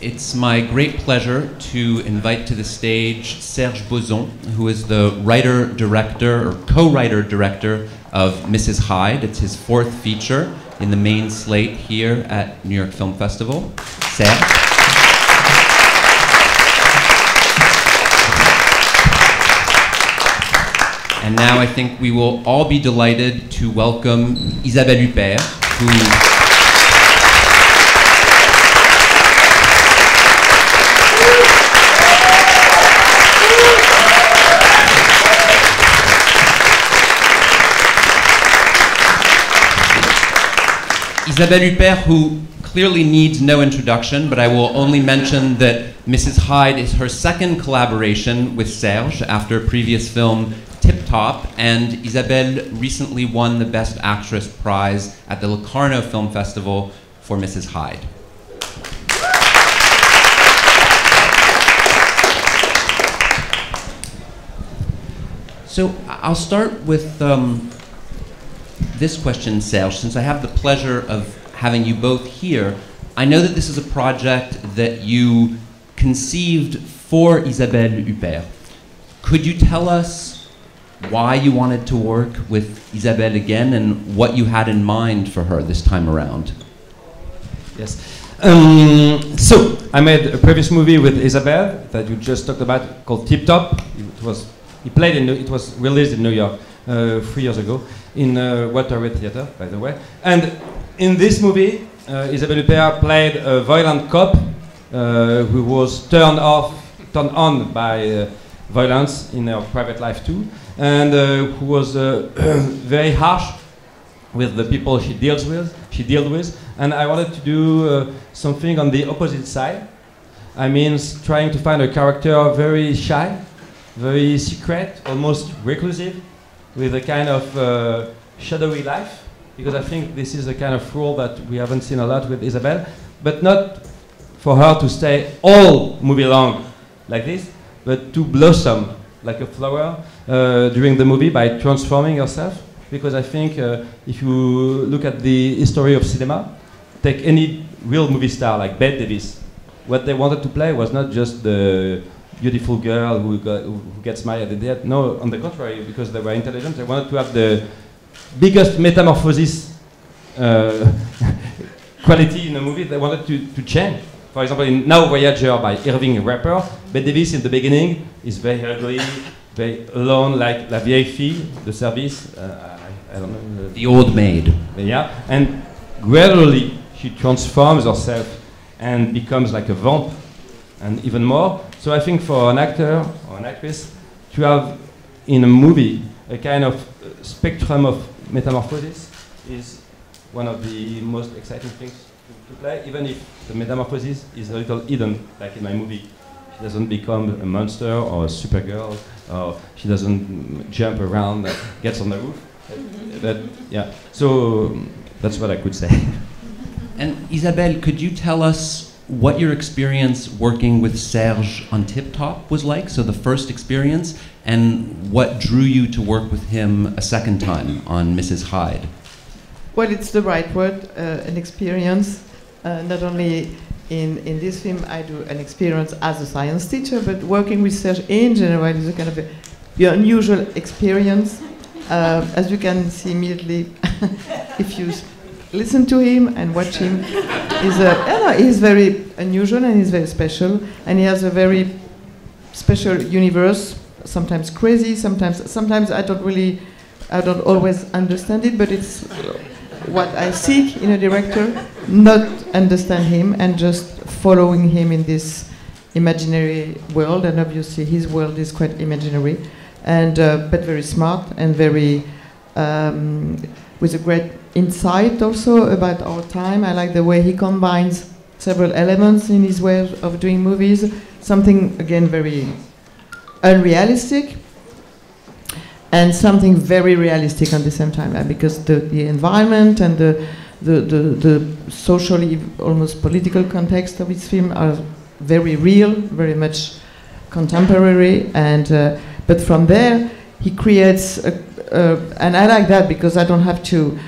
it's my great pleasure to invite to the stage Serge Bozon, who is the writer-director, or co-writer-director of Mrs. Hyde. It's his fourth feature in the main slate here at New York Film Festival. Serge. And now I think we will all be delighted to welcome Isabelle Huppert, who... Isabelle Huppert, who clearly needs no introduction, but I will only mention that Mrs. Hyde is her second collaboration with Serge after a previous film, Tip Top, and Isabelle recently won the Best Actress prize at the Locarno Film Festival for Mrs. Hyde. So I'll start with this question, Serge, since I have the pleasure of having you both here. I know that this is a project that you conceived for Isabelle Huppert. Could you tell us why you wanted to work with Isabelle again and what you had in mind for her this time around? Yes. So I made a previous movie with Isabelle that you just talked about called Tip Top. It was released in New York 3 years ago in Walter Reed Theatre, by the way. And in this movie, Isabelle Huppert played a violent cop who was turned on by violence in her private life too, and who was very harsh with the people she dealt with. And I wanted to do something on the opposite side. I mean, trying to find a character very shy, very secret, almost reclusive, with a kind of shadowy life, because I think this is a kind of role that we haven't seen a lot with Isabelle, but not for her to stay all movie long like this, but to blossom like a flower during the movie by transforming herself. Because I think if you look at the history of cinema, take any real movie star like Bette Davis, what they wanted to play was not just the beautiful girl who gets married at the end. No, on the contrary, because they were intelligent, they wanted to have the biggest metamorphosis quality in a movie. They wanted to change. For example, in Now Voyager by Irving Rapper, Bette Davis in the beginning is very ugly, very alone, like La Vieille Fille, the service. I don't know. The old maid. Yeah, and gradually she transforms herself and becomes like a vamp, and even more. So I think for an actor or an actress to have in a movie a kind of spectrum of metamorphosis is one of the most exciting things to play, even if the metamorphosis is a little hidden, like in my movie. She doesn't become a monster or a supergirl, or she doesn't jump around, gets on the roof. Yeah, so that's what I could say. And Isabelle, could you tell us what your experience working with Serge on Tip Top was like, so the first experience, and what drew you to work with him a second time on Mrs. Hyde? Well, it's the right word, an experience. Not only in this film I do an experience as a science teacher, but working with Serge in general is a kind of an unusual experience. As you can see immediately, if you listen to him and watch him, he's very unusual and he's very special, and he has a very special universe. Sometimes crazy, sometimes I don't always understand it, but it's what I seek in a director, not understand him and just following him in this imaginary world, and obviously his world is quite imaginary, and but very smart and very with a great insight also about our time. I like the way he combines several elements in his way of doing movies, something again very unrealistic and something very realistic at the same time, because the environment and the socially, almost political context of his film are very real, very much contemporary, and but from there he creates and I like that because I don't have to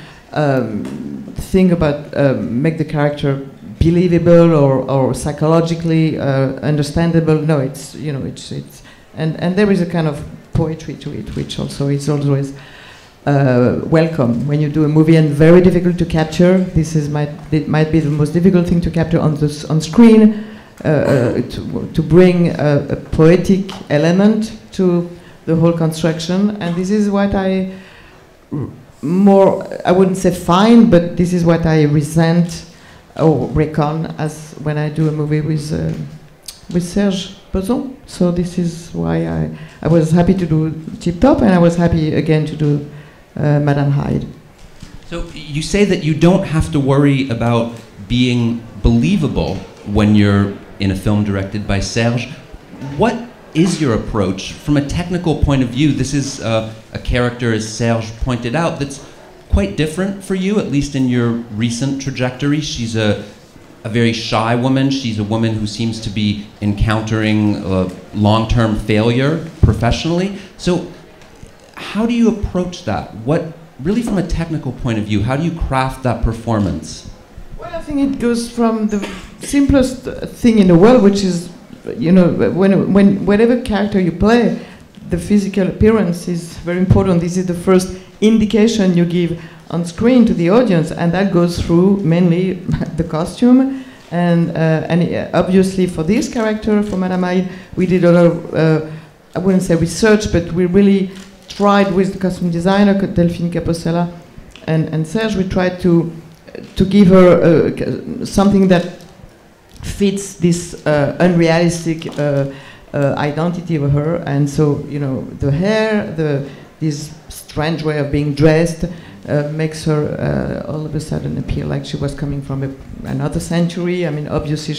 think about make the character believable or psychologically understandable. No, it's, you know, it's and there is a kind of poetry to it, which also is always welcome when you do a movie, and very difficult to capture. It might be the most difficult thing to capture on screen, to bring a poetic element to the whole construction, and this is what I wouldn't say find, but this is what I resent or reckon as when I do a movie with Serge Bozon. So this is why I was happy to do Tip Top, and I was happy again to do Madame Hyde. So you say that you don't have to worry about being believable when you're in a film directed by Serge. What is your approach from a technical point of view? This is a character, as Serge pointed out, that's quite different for you, at least in your recent trajectory. She's a very shy woman. She's a woman who seems to be encountering long-term failure professionally. So how do you approach that? What, really from a technical point of view, how do you craft that performance? Well, I think it goes from the simplest thing in the world, which is, you know, whatever character you play, the physical appearance is very important. This is the first indication you give on screen to the audience, and that goes through mainly the costume. And obviously for this character, for Madame Hyde, we did a lot of, I wouldn't say research, but we really tried with the costume designer, Delphine Caposella, and Serge, we tried to give her something that fits this unrealistic identity of her. And so, you know, the hair, this strange way of being dressed makes her all of a sudden appear like she was coming from another century. I mean, obviously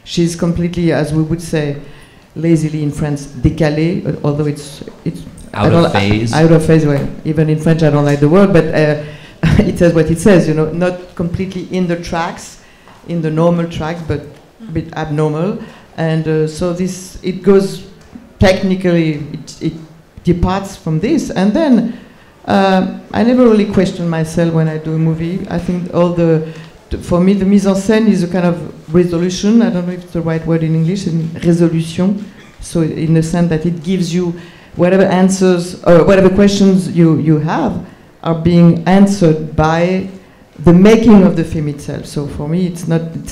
she's completely, as we would say lazily in France, décalée, although it's out of phase. Out of phase. Well, even in French I don't like the word, but it says what it says, you know, not completely in the tracks, in the normal tracks, but a bit abnormal. And so it goes technically, it departs from this. And then I never really question myself when I do a movie. I think for me, the mise en scène is a kind of resolution. I don't know if it's the right word in English, résolution. So in the sense that it gives you whatever answers or whatever questions you have are being answered by the making of the film itself. So for me, it's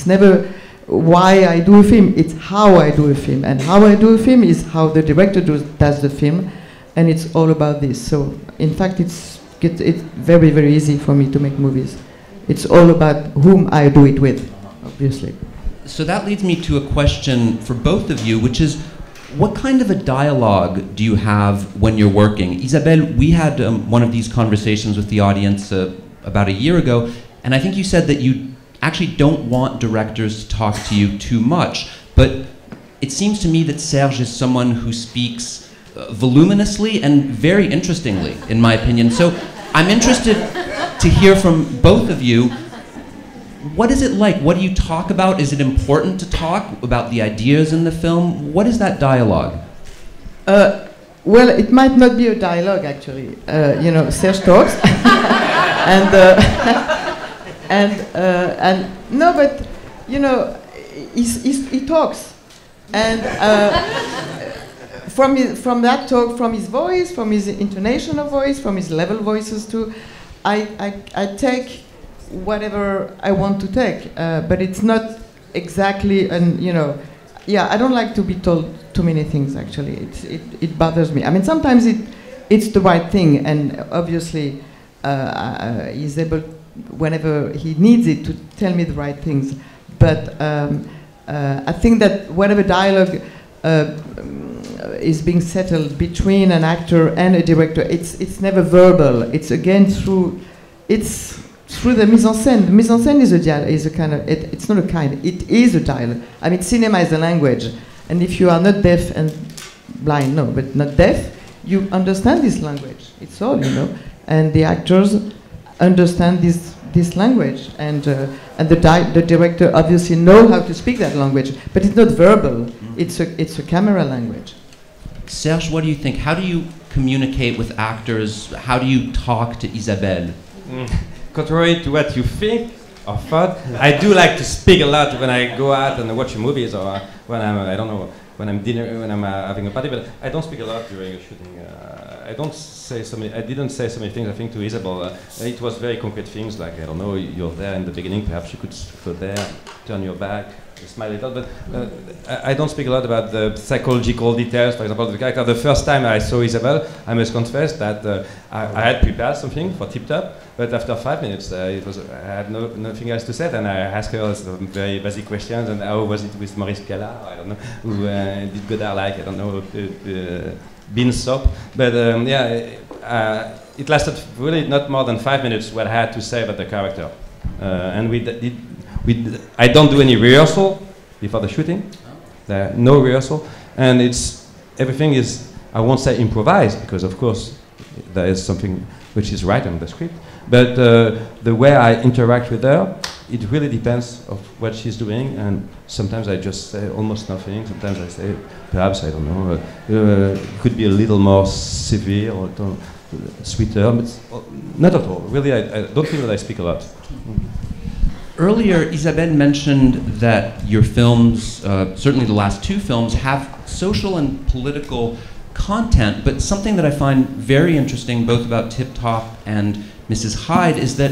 never why I do a film, it's how I do a film. And how I do a film is how the director does the film, and it's all about this. So in fact, it's very, very easy for me to make movies. It's all about whom I do it with, obviously. So that leads me to a question for both of you, which is, what kind of a dialogue do you have when you're working? Isabelle, we had one of these conversations with the audience about a year ago, and I think you said that you actually don't want directors to talk to you too much, but it seems to me that Serge is someone who speaks voluminously and very interestingly, in my opinion. So I'm interested to hear from both of you. What is it like? What do you talk about? Is it important to talk about the ideas in the film? What is that dialogue? Well, it might not be a dialogue, actually. You know, Serge talks, and no, but you know, he talks, and from that talk, from his voice, from his intonation of voice, from his level voices too, I take whatever I want to take, but it's not exactly, and you know, yeah, I don't like to be told too many things. Actually, it bothers me. I mean, sometimes it's the right thing, and obviously he's able, whenever he needs it, to tell me the right things. But I think that whatever dialogue is being settled between an actor and a director, it's never verbal. It's again through the mise en scène. The mise en scène is a kind of, it's not a kind, it is a dialogue. I mean, cinema is a language, and if you are not deaf and blind, no, but not deaf, you understand this language. It's all, you know, and the actors understand this language, and the director obviously know how to speak that language, but it's not verbal. It's a camera language. Serge, what do you think? How do you communicate with actors? How do you talk to Isabelle? Contrary to what you think, or thought. I do like to speak a lot when I go out and watch movies, or when I'm, I don't know, when I'm having a party, but I don't speak a lot during a shooting. I didn't say so many things, I think, to Isabelle. It was very concrete things, like, I don't know, you're there in the beginning, perhaps you could go there, turn your back, smile a little, but I don't speak a lot about the psychological details, for example, the character. The first time I saw Isabelle, I must confess that I had prepared something for Tip Top, but after 5 minutes, I had nothing else to say, and I asked her some very basic questions, and how was it with Maurice Pialat, I don't know, who did Godard like, I don't know, bean soup, but it lasted really not more than 5 minutes what I had to say about the character, and I don't do any rehearsal before the shooting. No rehearsal, and everything is, I won't say improvised, because of course there is something which is right on the script, but the way I interact with her, it really depends of what she's doing, and sometimes I just say almost nothing, sometimes I say, perhaps, I don't know, could be a little more severe or sweeter, but not at all. Really, I don't feel that I speak a lot. Earlier, Isabelle mentioned that your films, certainly the last two films, have social and political content, but something that I find very interesting, both about Tip Top and Mrs. Hyde, is that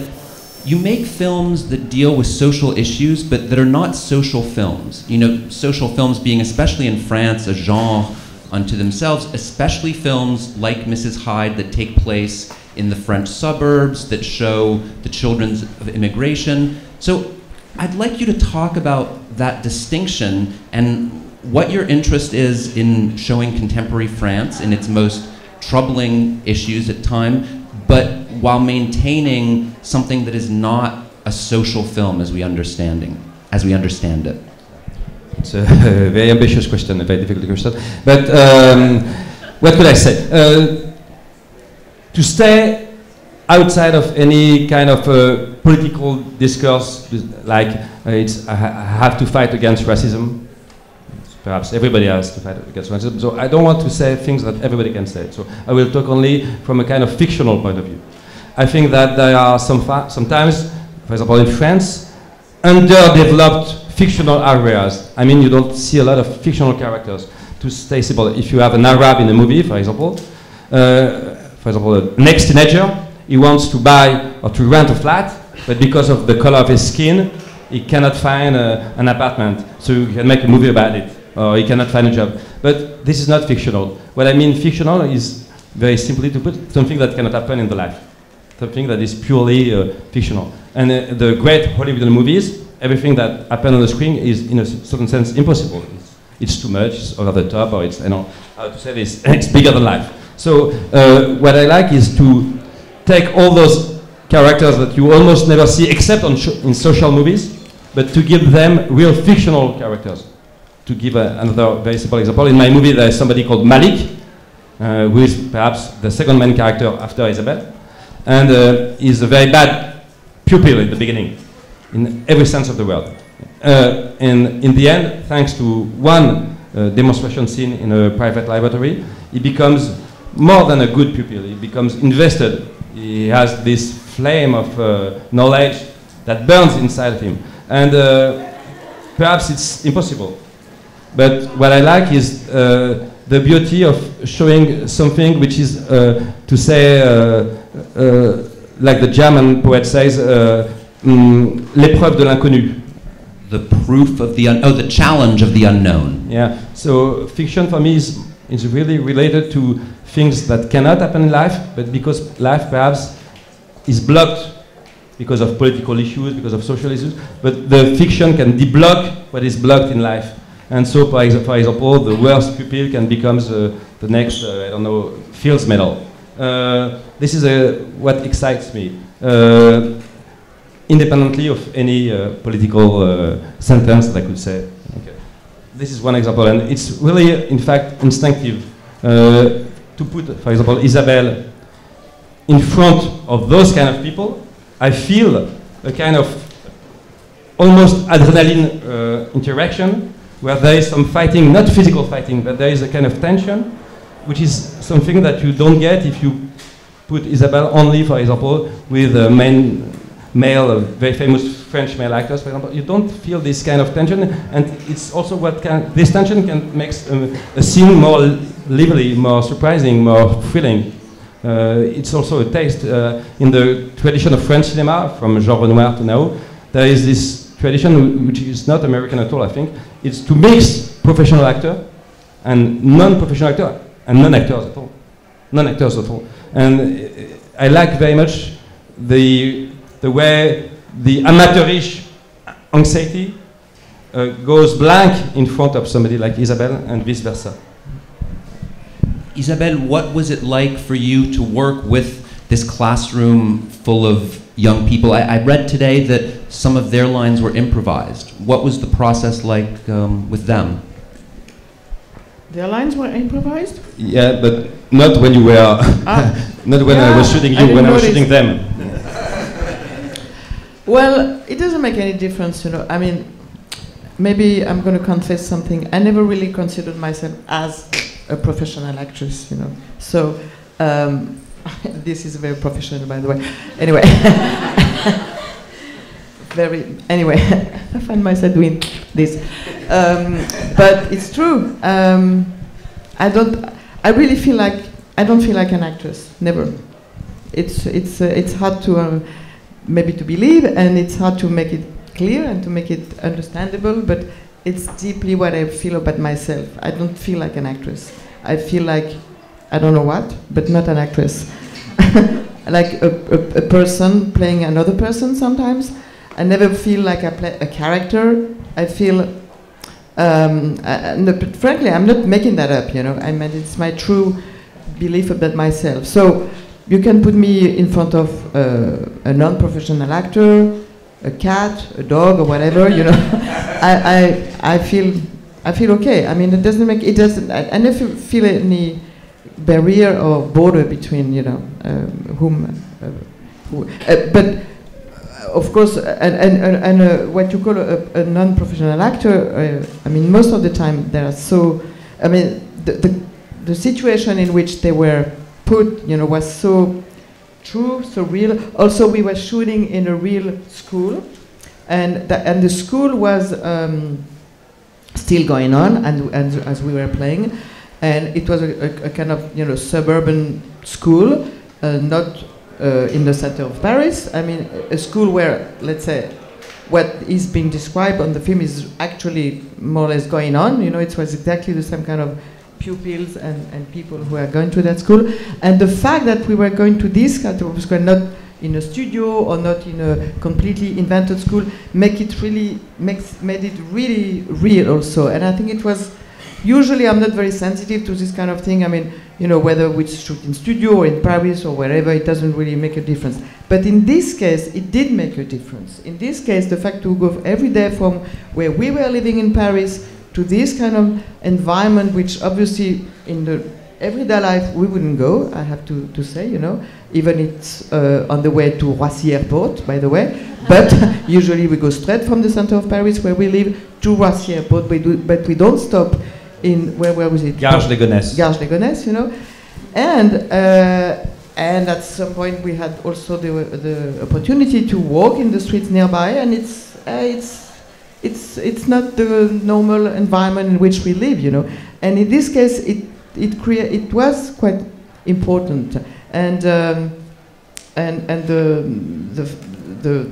you make films that deal with social issues, but that are not social films. You know, social films being, especially in France, a genre unto themselves, especially films like Mrs. Hyde that take place in the French suburbs, that show the children of immigration. So I'd like you to talk about that distinction and what your interest is in showing contemporary France in its most troubling issues at time, but while maintaining something that is not a social film as we understand it. It's a very ambitious question, a very difficult question. But what could I say? To stay outside of any kind of political discourse, like I have to fight against racism. Perhaps everybody has to fight against racism. So I don't want to say things that everybody can say. So I will talk only from a kind of fictional point of view. I think that there are sometimes, for example, in France, underdeveloped fictional areas. I mean, you don't see a lot of fictional characters. To stay simple, if you have an Arab in a movie, for example, the next teenager, he wants to buy or to rent a flat, but because of the color of his skin, he cannot find an apartment. So you can make a movie about it, or he cannot find a job. But this is not fictional. What I mean fictional is, very simply to put, something that cannot happen in the life. Something that is purely fictional. And the great Hollywood movies, everything that happens on the screen is, in a certain sense, impossible. It's too much, it's over the top, or it's, how to say this, it's bigger than life. So what I like is to take all those characters that you almost never see, except in social movies, but to give them real fictional characters. To give another very simple example, in my movie there is somebody called Malik, who is perhaps the second main character after Isabelle, and is a very bad pupil in the beginning, in every sense of the word. And in the end, thanks to one demonstration scene in a private laboratory, he becomes more than a good pupil. He becomes invested. He has this flame of knowledge that burns inside of him. And perhaps it's impossible. But what I like is the beauty of showing something which is, to say, like the German poet says, l'épreuve de l'inconnu. The proof of the the challenge of the unknown. Yeah. So fiction for me is really related to things that cannot happen in life, but because life perhaps is blocked because of political issues, because of social issues. But the fiction can deblock what is blocked in life. And so, for example, the worst pupil can become the next, I don't know, Fields Medal. This is what excites me. Independently of any political sentence that I could say. Okay. This is one example, and it's really, in fact, instinctive to put, for example, Isabelle in front of those kind of people. I feel a kind of almost adrenaline interaction where there is some fighting, not physical fighting, but there is a kind of tension, which is something that you don't get if you put Isabelle only, for example, with a male, very famous French male actors, for example, you don't feel this kind of tension, and it's also this tension can make a scene more lively, more surprising, more thrilling. It's also a taste in the tradition of French cinema, from Jean Renoir to now. There is this tradition which is not American at all, I think. It's to mix professional actor and non-professional actor and non-actors at all. Non-actors at all. And I like very much the way the amateurish anxiety goes blank in front of somebody like Isabelle and vice versa. Isabelle, what was it like for you to work with this classroom full of young people? I read today that some of their lines were improvised. What was the process like with them? Their lines were improvised? Yeah, but not when you were, not when I was shooting you, when I was shooting them. Well, it doesn't make any difference, you know. I mean, maybe I'm going to confess something. I never really considered myself as a professional actress, you know. So, this is very professional, by the way. Anyway, I find myself doing this, but it's true. I really feel like I don't feel like an actress. Never. It's hard to maybe to believe, and it's hard to make it clear and to make it understandable. But it's deeply what I feel about myself. I don't feel like an actress. I feel like I don't know what, but not an actress. Like a person playing another person sometimes. I never feel like I play a character. I feel, but frankly, I'm not making that up, you know. I mean, it's my true belief about myself. So you can put me in front of a non-professional actor, a cat, a dog, or whatever, you know. I feel okay. I mean, it doesn't. I never feel any barrier or border between, you know, but of course, and what you call a non-professional actor, I mean, most of the time there are so, I mean, the situation in which they were put, you know, was so true, so real. Also, we were shooting in a real school, and the school was still going on, and as we were playing, and it was a kind of, you know, suburban school, not in the center of Paris. I mean, a school where, let's say, what is being described on the film is actually more or less going on. You know, it was exactly the same kind of pupils and people who are going to that school. And the fact that we were going to this kind of school, not in a studio or not in a completely invented school, made it really real also. And I think it was, usually I'm not very sensitive to this kind of thing. I mean, you know, whether we shoot in studio or in Paris or wherever, it doesn't really make a difference. But in this case, it did make a difference. In this case, the fact to go every day from where we were living in Paris to this kind of environment, which obviously in the everyday life we wouldn't go, I have to say, you know, even it's on the way to Roissy Airport, by the way. But usually we go straight from the center of Paris where we live to Roissy Airport, but we don't stop in, where was it? Garges-les-Gonesse. Garges-les-Gonesse, you know. And at some point we had also the opportunity to walk in the streets nearby, and it's not the normal environment in which we live, you know. And in this case, it was quite important, and the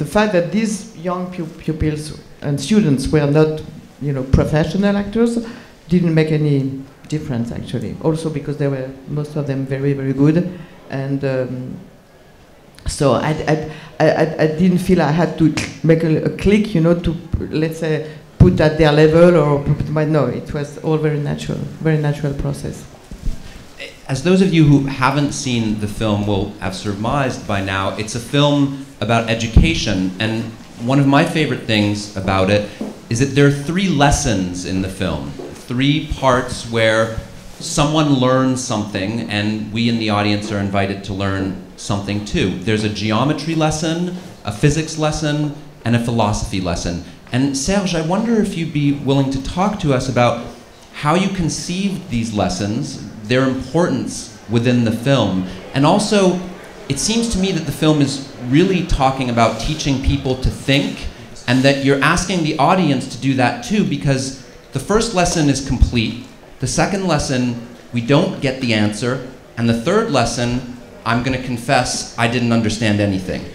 fact that these young pupils and students were not, you know, professional actors didn't make any difference, actually. Also because they were, most of them, very, very good, and so I didn't feel I had to make a click, you know, to, let's say, put at their level or no, it was all very natural process. As those of you who haven't seen the film will have surmised by now, it's a film about education, and one of my favorite things about it is that there are 3 lessons in the film. 3 parts where someone learns something, and we in the audience are invited to learn something too. There's a geometry lesson, a physics lesson, and a philosophy lesson. And Serge, I wonder if you'd be willing to talk to us about how you conceived these lessons, their importance within the film, and also, it seems to me that the film is really talking about teaching people to think and that you're asking the audience to do that too, because the first lesson is complete, the second lesson, we don't get the answer, and the third lesson, I'm going to confess I didn't understand anything.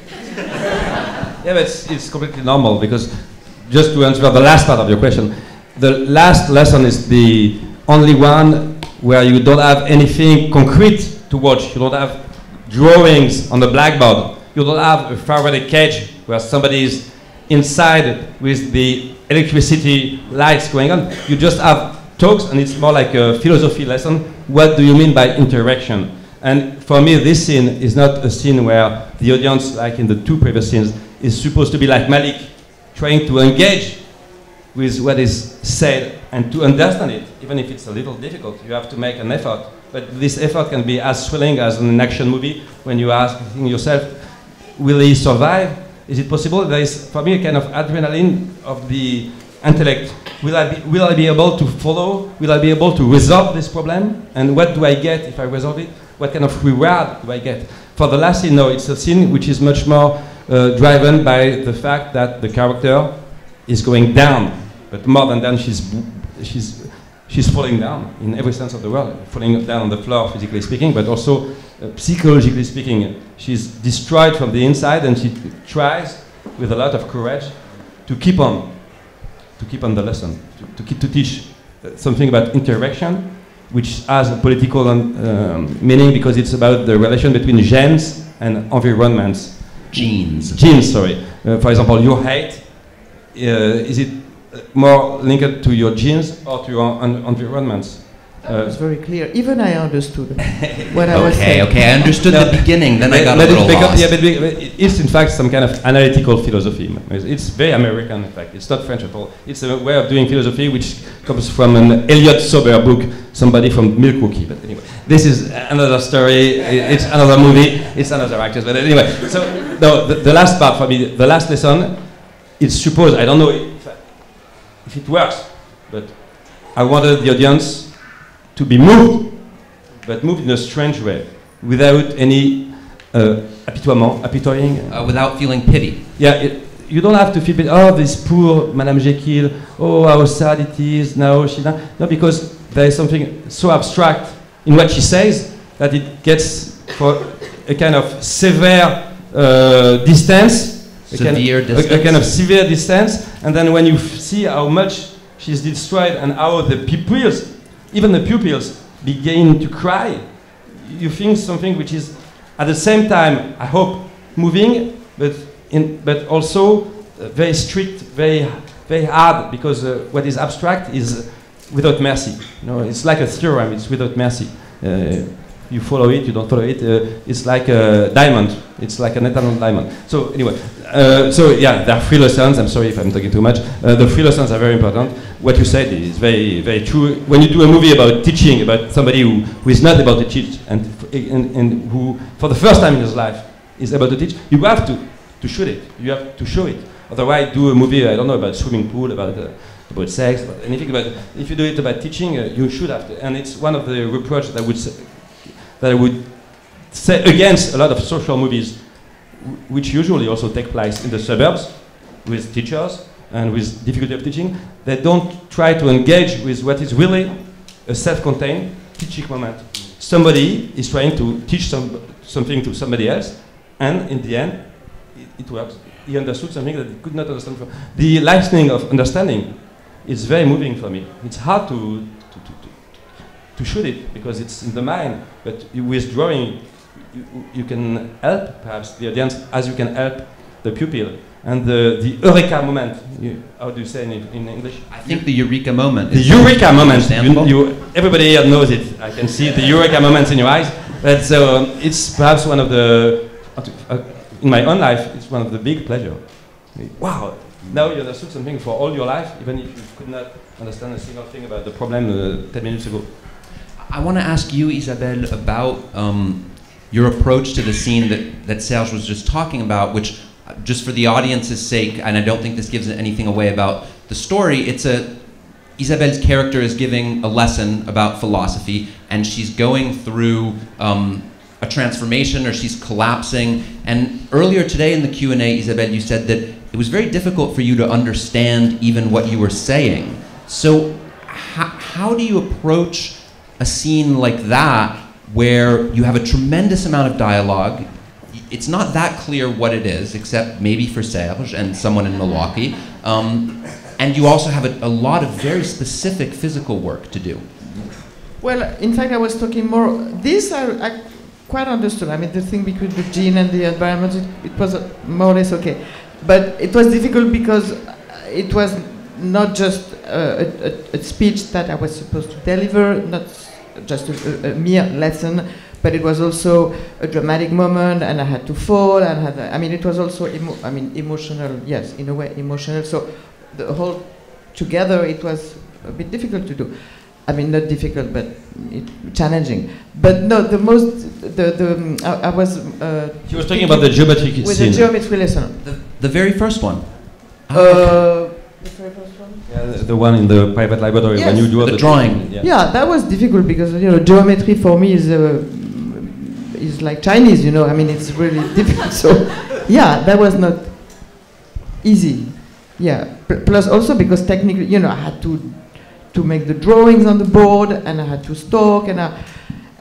Yeah, but it's completely normal, because just to answer the last part of your question, the last lesson is the only one where you don't have anything concrete to watch. You don't have drawings on the blackboard. You don't have a Faraday cage where somebody is inside with the electricity lights going on. You just have talks, and it's more like a philosophy lesson. What do you mean by interaction? And for me, this scene is not a scene where the audience, like in the two previous scenes, is supposed to be like Malik, trying to engage with what is said and to understand it, even if it's a little difficult. You have to make an effort. But this effort can be as thrilling as an action movie when you ask yourself, will he survive? Is it possible? There is, for me, a kind of adrenaline of the intellect. Will I be able to follow? Will I be able to resolve this problem? And what do I get if I resolve it? What kind of reward do I get? For the last scene, no, it's a scene which is much more driven by the fact that the character is going down. But more than that, she's falling down in every sense of the word, falling down on the floor, physically speaking, but also psychologically speaking. She's destroyed from the inside, and she tries, with a lot of courage, to keep on the lesson, to teach something about interaction, which has a political meaning, because it's about the relation between genes and environments. Genes, sorry. For example, your height, is it more linked to your genes or to your environments? That was very clear. Even I understood what I was saying. Okay, I understood the beginning, then I got a little lost. Yeah, but it's in fact some kind of analytical philosophy. It's very American, in fact. It's not French at all. It's a way of doing philosophy which comes from an Elliott sober book, somebody from Milwaukee. But anyway, this is another story. It's another movie. It's another actress. But anyway, so no, the last part for me, the last lesson, it's supposed, I don't know if it works, but I wanted the audience to be moved, but moved in a strange way, without any apitoying. Without feeling pity. Yeah, you don't have to feel pity. Oh, this poor Madame Jekyll. Oh, how sad it is now. No, because there is something so abstract in what she says that it gets for a kind of severe distance. A kind of severe distance, and then when you see how much she's destroyed and how the pupils, even the pupils, begin to cry, you think something which is at the same time, I hope, moving, but also very strict, very hard, because what is abstract is without mercy. You know, it's like a theorem. It's without mercy. You follow it, you don't follow it. It's like a diamond. It's like an eternal diamond. So anyway, so yeah, there are 3 lessons. I'm sorry if I'm talking too much. The 3 lessons are very important. What you said is very, very true. When you do a movie about teaching, about somebody who is not able to teach and who, for the first time in his life, is able to teach, you have to shoot it. You have to show it. Otherwise, do a movie, I don't know, about swimming pool, about sex, about anything. About if you do it about teaching, you should have to. And it's one of the reproaches that I would say against a lot of social movies, which usually also take place in the suburbs with teachers and with difficulty of teaching. They don't try to engage with what is really a self-contained teaching moment. Somebody is trying to teach something to somebody else, and in the end, it works. He understood something that he could not understand. The lightning of understanding is very moving for me. It's hard to shoot it because it's in the mind, but with drawing, you can help perhaps the audience as you can help the pupil. And the eureka moment, how do you say in English? I think the eureka moment. The eureka moment. Everybody here knows it. I can see the eureka moments in your eyes. But so it's perhaps one of the, in my own life, it's one of the big pleasure. Wow, now you understood something for all your life, even if you could not understand a single thing about the problem 10 minutes ago. I want to ask you, Isabelle, about your approach to the scene that Serge was just talking about, which, just for the audience's sake, and I don't think this gives anything away about the story, Isabelle's character is giving a lesson about philosophy, and she's going through a transformation, or she's collapsing. And earlier today in the Q&A, Isabelle, you said that it was very difficult for you to understand even what you were saying. So how do you approach a scene like that where you have a tremendous amount of dialogue? It's not that clear what it is, except maybe for Serge and someone in Milwaukee. And you also have a lot of very specific physical work to do. Well, in fact, I was talking more. This I quite understood. I mean, the thing between the gene and the environment, it was more or less okay. But it was difficult because it was not just a speech that I was supposed to deliver, not just a mere lesson, but it was also a dramatic moment, and I had to fall, and I mean, it was also emotional. Yes, in a way, emotional. So the whole together, it was a bit difficult to do. I mean, not difficult, but challenging. But no, the most, I was. She was talking about the geometry scene. With the geometry lesson. The very first one. The very first one. Yeah, the one in the private library, yes. when you do the drawing. Yeah, that was difficult because geometry for me is like Chinese. I mean, it's really difficult. So, yeah, that was not easy. Yeah. Plus also because technically, I had to make the drawings on the board, and I had to stalk, and I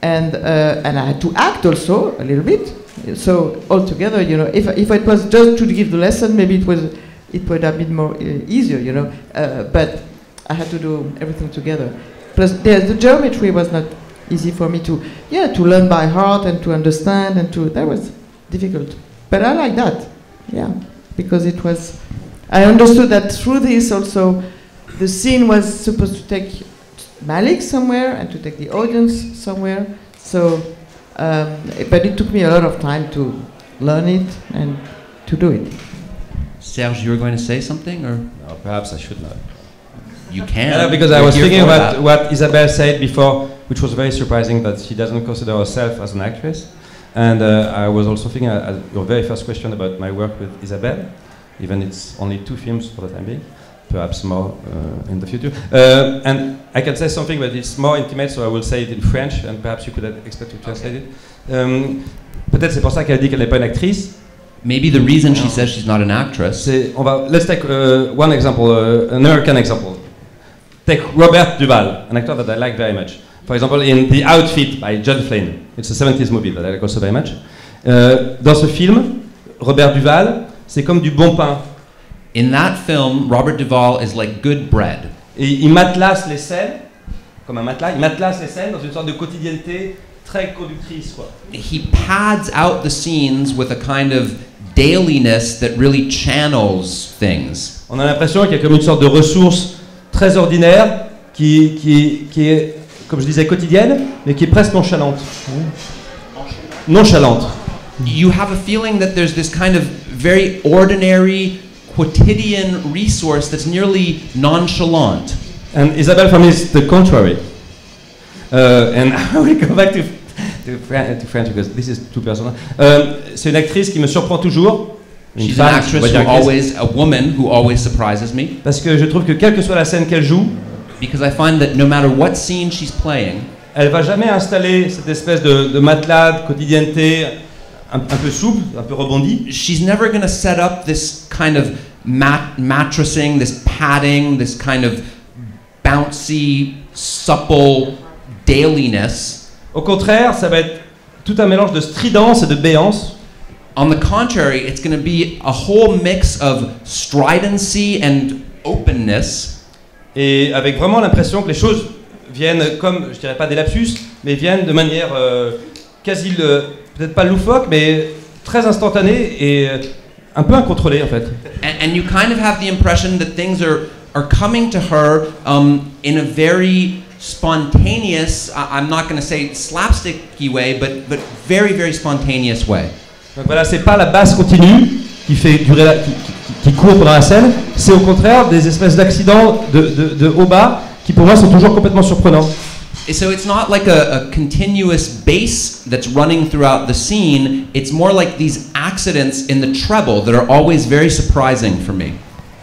had to act also a little bit. So altogether, if it was just to give the lesson, maybe it would have been more easier, But I had to do everything together. Plus, the geometry was not easy for me to learn by heart and to understand, and that was difficult. But I like that, because it was. I understood that through this also. The scene was supposed to take Malik somewhere and to take the audience somewhere. So, but it took me a lot of time to learn it and to do it. Serge, you were going to say something, or? No, perhaps I should not. You can. Yeah, because I was thinking about what Isabelle said before, which was very surprising, that she doesn't consider herself as an actress. And I was also thinking your very first question about my work with Isabelle, even it's only 2 films for the time being. Perhaps more in the future. And I can say something, but it's more intimate, so I will say it in French, and perhaps you could expect to translate it. Peut-être c'est pour ça qu'elle dit qu'elle n'est pas une actrice. Maybe the reason she says she's not an actress. Let's take one example, an American example. Take Robert Duvall, an actor that I like very much. For example, in The Outfit by John Flynn. It's a 70s movie that I like also very much. Dans ce film, Robert Duvall, c'est comme du bon pain. In that film, Robert Duvall is like good bread. Et il matelasse les scènes, comme un matelas, il matelasse les scènes dans une sorte de quotidienneté très conductrice, quoi. He pads out the scenes with a kind of dailiness that really channels things. On a l'impression qu'il y a comme une sorte de ressource très ordinaire qui est, comme je disais, quotidienne, mais qui est presque nonchalante. Nonchalante. You have a feeling that there's this kind of very ordinary quotidian resource that's nearly nonchalant. And Isabelle, for me, is the contrary. And I will go back to French because this is too personal. C'est une actrice qui me surprend toujours. She's an actress a woman who always surprises me. Parce que je trouve que quelle que soit la scène qu'elle joue, because I find that no matter what scene she's playing, elle va jamais installer cette espèce de matelas, de quotidienneté un peu souple, un peu rebondi. She's never going to set up this kind of mattressing, this padding, this kind of bouncy, supple dailiness. Au contraire, ça va être tout un mélange de stridence et de béance. On the contrary, it's going to be a whole mix of stridency and openness. Et avec vraiment l'impression que les choses viennent comme, je dirais pas des lapsus, mais viennent de manière quasi peut-être pas loufoque, mais très instantanée et un peu incontrôlée en fait. And you kind of have the impression that things are coming to her in a very spontaneous, I'm not going to say slapsticky way, but very, very spontaneous way. Donc voilà, c'est pas la basse continue qui fait durer qui court pendant la scène, c'est au contraire des espèces d'accidents de haut-bas qui pour moi sont toujours complètement surprenants. So it's not like a continuous bass that's running throughout the scene, it's more like these accidents in the treble that are always very surprising for me.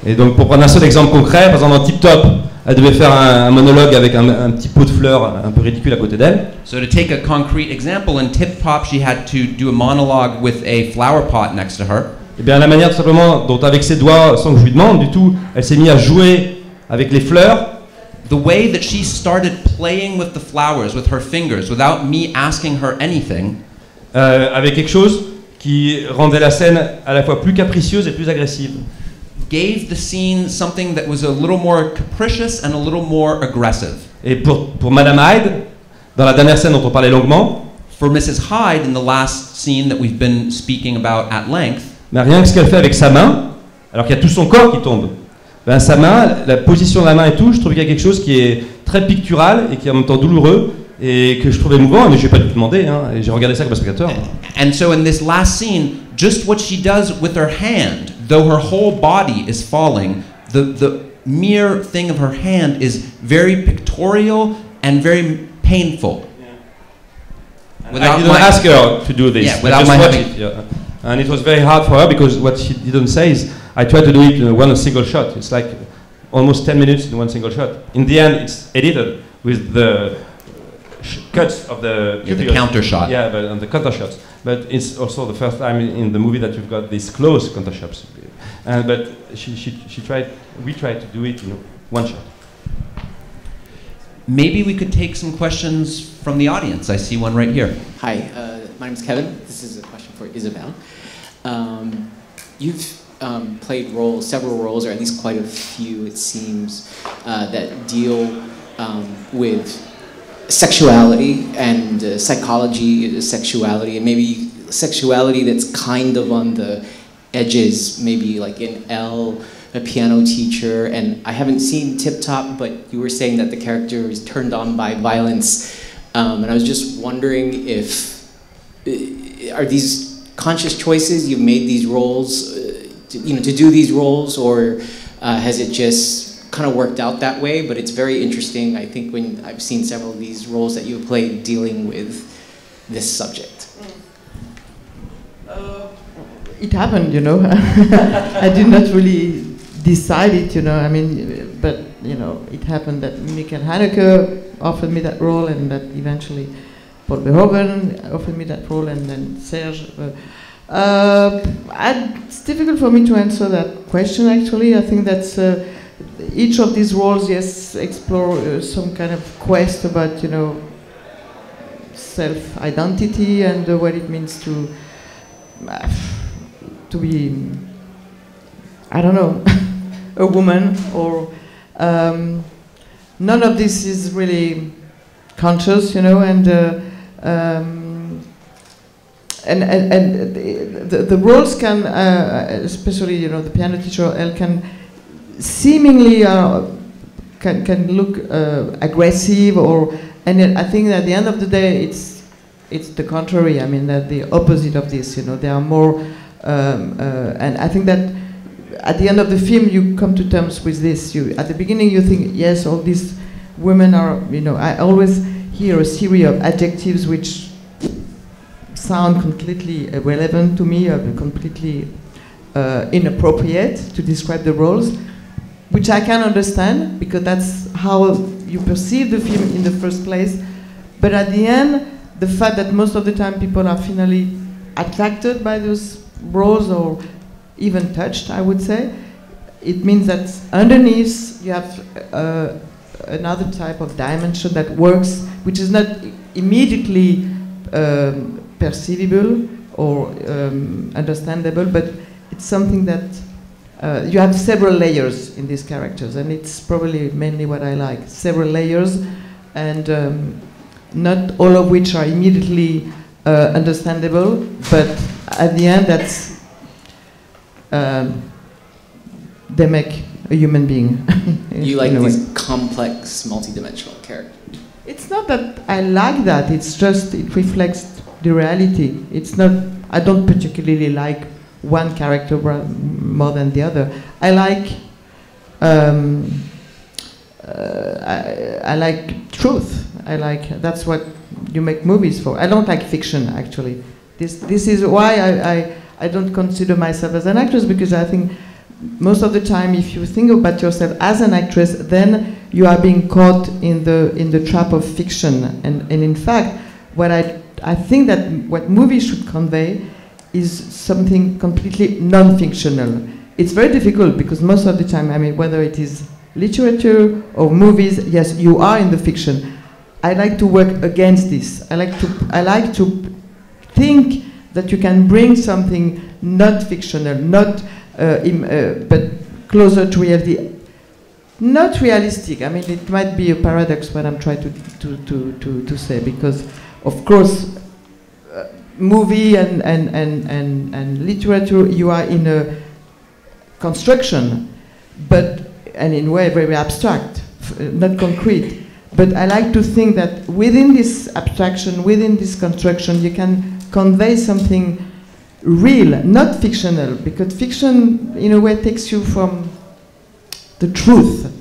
Et donc pour prendre un seul exemple concret, par exemple dans Tip Top, elle devait faire un monologue avec un petit pot de fleurs un peu ridicule à côté d'elle. So to take a concrete example, in Tip Top she had to do a monologue with a flower pot next to her. Eh bien, la manière tout simplement dont, avec ses doigts, sans que je lui demande du tout, elle s'est mise à jouer avec les fleurs. The way that she started playing with the flowers with her fingers without me asking her anything. Avec quelque chose qui rendait la scène à la fois plus capricieuse et plus agressive. Gave the scene something that was a little more capricious and a little more aggressive. Et pour Madame Hyde, dans la dernière scène dont on parlait longuement, for Mrs. Hyde in the last scene that we've been speaking about at length, mais rien que ce qu'elle fait avec sa main, alors qu'il y a tout son corps qui tombe, ben sa main, la position de la main et tout, je trouve qu'il y a quelque chose qui est très pictural et qui est en même temps douloureux et que je trouve émouvant, mais je n'ai pas dû demander, hein, et j'ai regardé ça comme spectateur. And so in this last scene, just what she does with her hand, though her whole body is falling, the mere thing of her hand is very pictorial and very painful. I didn't ask her to do this. Yeah, without just my watched having... it, yeah. And it was very hard for her because what she didn't say is I tried to do it in one single shot. It's like almost 10 minutes in one single shot. In the end, it's edited with the cuts of the... The counter shot. Yeah, but on the counter shots. But it's also the first time in the movie that you've got these close counter shots. But we tried to do it in one shot. Maybe we could take some questions from the audience. I see one right here. Hi, my name is Kevin. This is a question for Isabelle. You've played several roles, or at least quite a few, it seems, that deal with sexuality and psychology, sexuality, and maybe sexuality that's kind of on the edges, maybe like in Elle, a piano teacher, and I haven't seen Tip Top, but you were saying that the character is turned on by violence, and I was just wondering if, are these conscious choices, you've made these roles, to do these roles, or has it just kind of worked out that way? But it's very interesting, I think, when I've seen several of these roles that you've played dealing with this subject. It happened, I did not really decide it, I mean, but, it happened that Michael Haneke offered me that role, and that eventually Paul Verhoeven offered me that role, and then Serge. It's difficult for me to answer that question, actually. I think that's each of these roles, yes, explore some kind of quest about, self-identity and what it means to be, I don't know, a woman, or none of this is really conscious, and the roles can, especially the piano teacher, Elle, can seemingly can look aggressive, and I think that at the end of the day it's the contrary. I mean, that the opposite of this. They are more, and I think that at the end of the film you come to terms with this. At the beginning you think, yes, all these women are, I always hear a series of adjectives which sound completely irrelevant to me, or completely inappropriate to describe the roles, which I can understand because that's how you perceive the film in the first place. But at the end, the fact that most of the time people are finally attracted by those roles, or even touched, I would say, it means that underneath you have another type of dimension that works, which is not immediately perceivable or understandable, but it's something that you have several layers in these characters, and it's probably mainly what I like, several layers, and not all of which are immediately understandable, but at the end that's they make a human being. You like these complex, multidimensional characters? It's not that I like that, it's just it reflects the reality. It's not, I don't particularly like one character more than the other. I like I like truth. That's what you make movies for. I don't like fiction, actually. This is why I don't consider myself as an actress, because I think most of the time if you think about yourself as an actress, then you are being caught in the trap of fiction. And in fact, what I think that what movies should convey is something completely non-fictional. It's very difficult because most of the time, I mean, whether it is literature or movies, yes, you are in the fiction. I like to work against this. I like to think that you can bring something not fictional, not but closer to reality. Not realistic. I mean, it might be a paradox what I'm trying to say, because, of course, movie and literature, you are in a construction, and in a way very abstract, not concrete. But I like to think that within this abstraction, within this construction, you can convey something real, not fictional, because fiction, in a way, takes you from the truth.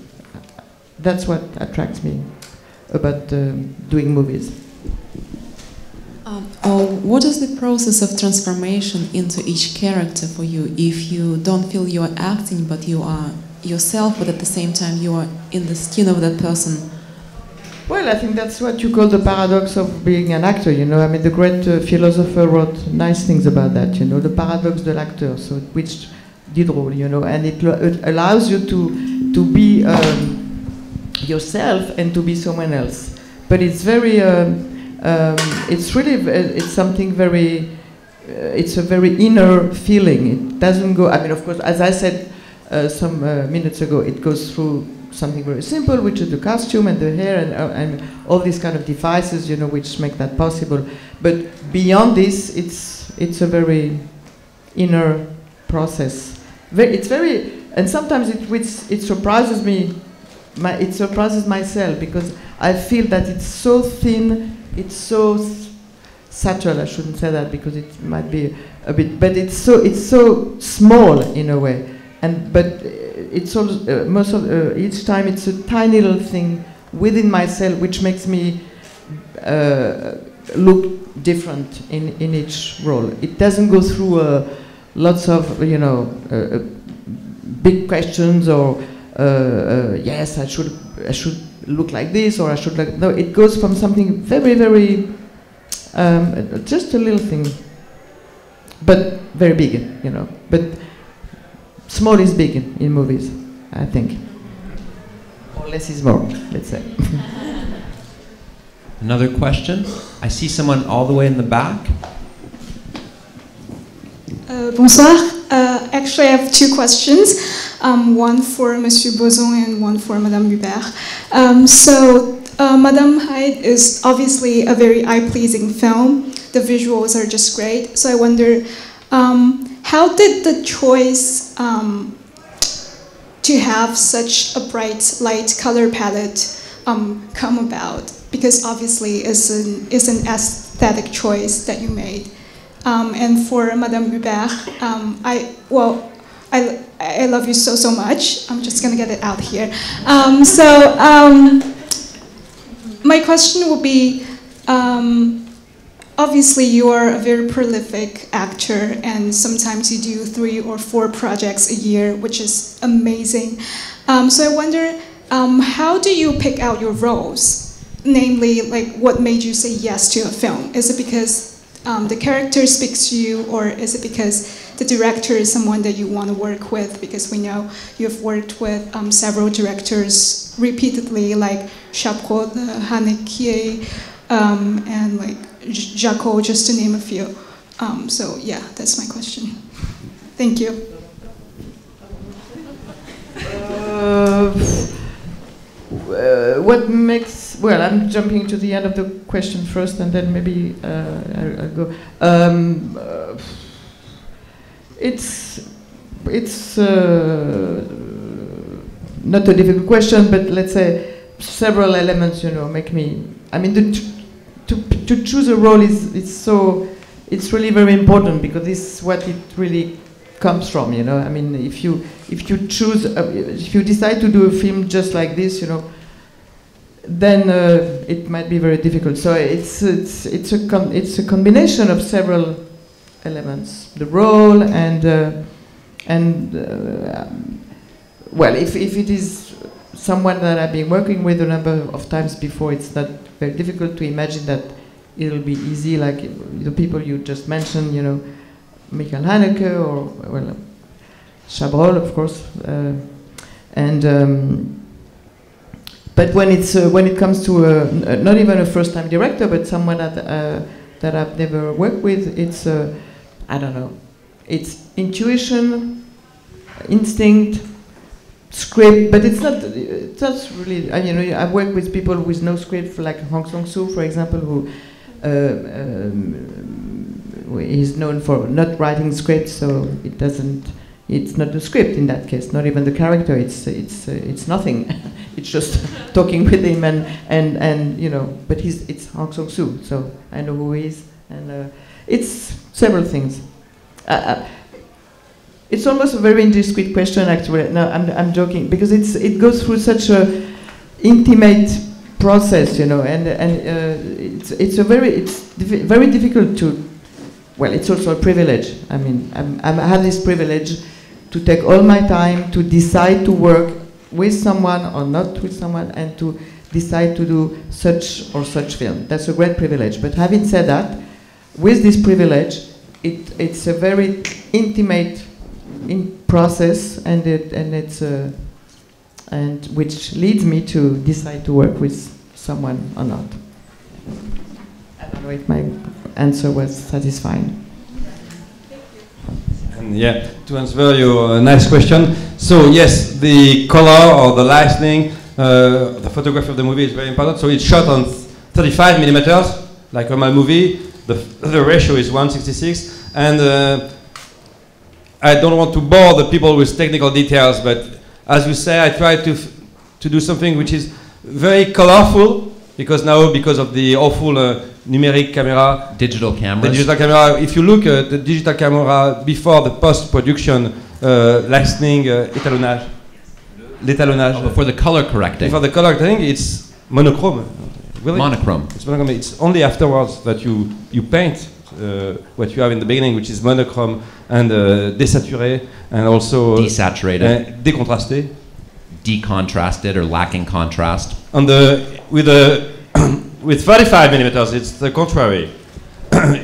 That's what attracts me about doing movies. What is the process of transformation into each character for you if you don't feel you are acting, but you are yourself, but at the same time you are in the skin of that person? Well, I think that's what you call the paradox of being an actor, you know. I mean, the great philosopher wrote nice things about that, you know, the paradox de l'acteur, so which Diderot, you know, and it allows you to be yourself and to be someone else. But it's very, it's really, it's something very, it's a very inner feeling. It doesn't go, I mean, of course, as I said some minutes ago, it goes through something very simple, which is the costume and the hair and all these kind of devices, you know, which make that possible. But beyond this, it's a very inner process. It's very, and sometimes it surprises me. It surprises myself because I feel that it's so thin, it's so subtle. I shouldn't say that because it might be a bit, but it's so small in a way. But it's also each time it's a tiny little thing within myself which makes me look different in each role. It doesn't go through lots of, you know, big questions or yes, I should look like this or I should like, no, it goes from something very, very just a little thing, but very big, you know. But small is big in movies, I think. Or less is more, let's say. Another question? I see someone all the way in the back. Bonsoir. Actually, I have two questions. One for Monsieur Bozon and one for Madame Huppert. Madame Hyde is obviously a very eye-pleasing film. The visuals are just great. So I wonder, how did the choice to have such a bright light color palette come about? Because obviously it's an aesthetic choice that you made. And for Madame Huppert, I love you so much. I'm just gonna get it out here. My question would be, obviously you are a very prolific actor and sometimes you do 3 or 4 projects a year, which is amazing. So I wonder, how do you pick out your roles? Namely, like, what made you say yes to a film? Is it because the character speaks to you, or is it because the director is someone that you want to work with? Because we know you've worked with several directors repeatedly, like Chapeau, Haneke, and like Jekyll, just to name a few. So yeah, that's my question. Thank you. What makes, well, I'm jumping to the end of the question first and then maybe I'll go. It's not a difficult question, but let's say several elements, you know, make me, I mean, to choose a role it's really very important because this is what it really comes from, you know. I mean, if you choose, if you decide to do a film just like this, you know, then it might be very difficult. So it's a combination of several elements: the role and well, if it is someone that I've been working with a number of times before, it's not very difficult to imagine that it'll be easy. Like the people you just mentioned, you know. Michael Haneke or well, Chabrol, of course, but when it comes to not even a first-time director, but someone that I've never worked with, it's I don't know, it's intuition, instinct, script, but it's not really. You know, I've worked with people with no script, like Hong Sang-soo, for example, who is known for not writing scripts, so it's not the script in that case, not even the character. It's nothing. It's just talking with him and you know. But it's Hong Sang-soo, so I know who he is, and it's several things. It's almost a very indiscreet question, actually. No, I'm joking, because it goes through such a intimate process, you know, and it's very difficult to. Well, it's also a privilege. I mean, I have this privilege to take all my time to decide to work with someone or not with someone, and to decide to do such or such film. That's a great privilege. But having said that, with this privilege, it's a very intimate process, and which leads me to decide to work with someone or not. I don't know if my answer was satisfying. And yeah, to answer your nice question. So yes, the color or the lighting, the photography of the movie is very important. So it's shot on 35 millimeters, like a normal movie. The ratio is 1:66, and I don't want to bore the people with technical details, but as you say, I try to do something which is very colorful, because of the awful numeric camera, digital cameras. The digital camera. If you look at the digital camera before the post-production, lighting, l'étalonnage. Oh, before the color correcting. Before the color correcting, it's monochrome. Really? Monochrome. It's monochrome. It's only afterwards that you paint what you have in the beginning, which is monochrome and désaturé, and also desaturated, décontrasté, decontrasted or lacking contrast. With 35 millimeters, it's the contrary.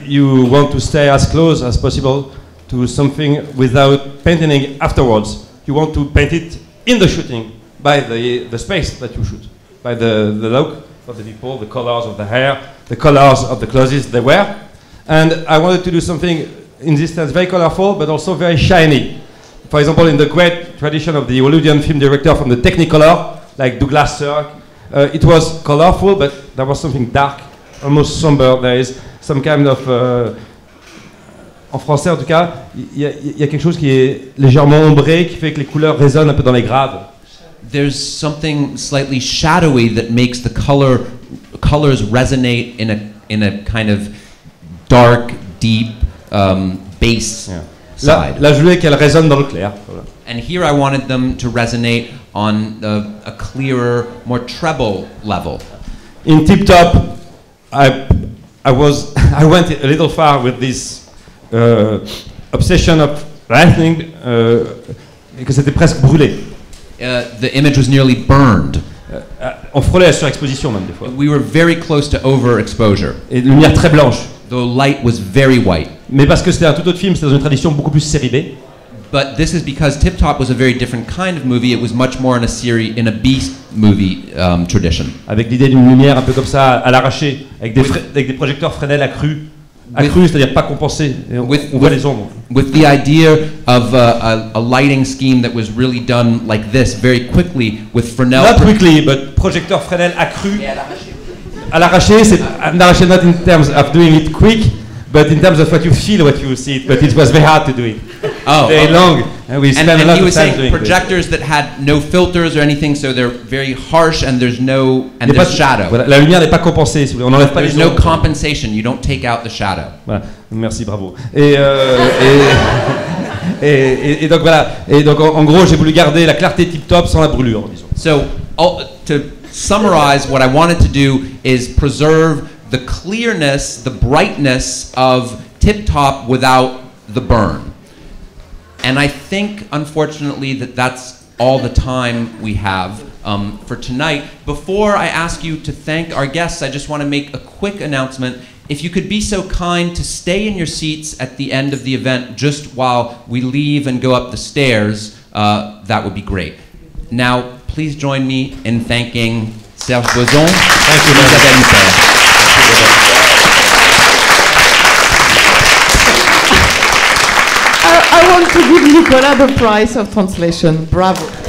You want to stay as close as possible to something without painting it afterwards. You want to paint it in the shooting by the space that you shoot, by the look of the people, the colors of the hair, the colors of the clothes they wear. And I wanted to do something in this sense very colorful, but also very shiny. For example, in the great tradition of the Hollywoodian film director from the Technicolor, like Douglas Sirk, it was colorful, but there was something dark, almost somber. There is some kind of... en français, en tout cas, il y a quelque chose qui est légèrement ombré, qui fait que les couleurs résonnent un peu dans les graves. There's something slightly shadowy that makes the colors resonate in a kind of dark, deep bass side. Là, je voulais qu'elle résonne dans le clair. Voilà. And here I wanted them to resonate on a clearer, more treble level. In Tip Top, I went a little far with this obsession of lightning, because c'était presque brûlé. The image was nearly burned. On frôlait la surexposition même des fois. We were very close to overexposure. Et lumière très blanche. The light was very white. Mais parce que c'était un tout autre film, c'était dans une tradition beaucoup plus série B. But this is because Tip Top was a very different kind of movie. It was much more in a B movie tradition. Avec l'idée d'une lumière un peu comme ça à l'arraché, avec des projecteurs Fresnel accrus, c'est-à-dire pas compensés. On voit les ombres. With the idea of a lighting scheme that was really done like this, very quickly, with Fresnel. Not quickly, but projecteur Fresnel accru. À l'arraché, c'est not in terms of doing it quick, but in terms of what you feel, what you see. But it was very hard to do it. Oh, very long, and we spent a lot of time doing it. Projectors that had no filters or anything, so they're very harsh, and there's shadow. Voilà, la lumière n'est pas compensée. Si vous voulez. On n'enlève pas There's les ombres. no compensation. You don't take out the shadow. Voilà. Merci, bravo. Et donc voilà. Et donc en gros, j'ai voulu garder la clarté tip-top sans la brûlure, disons. So to summarize, what I wanted to do is preserve the clearness, the brightness of Tip Top without the burn. And I think, unfortunately, that's all the time we have for tonight. Before I ask you to thank our guests, I just want to make a quick announcement. if you could be so kind to stay in your seats at the end of the event just while we leave and go up the stairs, that would be great. Now, please join me in thanking Serge Bozon and Isabelle Huppert. I want to give Nicolas the prize of translation. Bravo.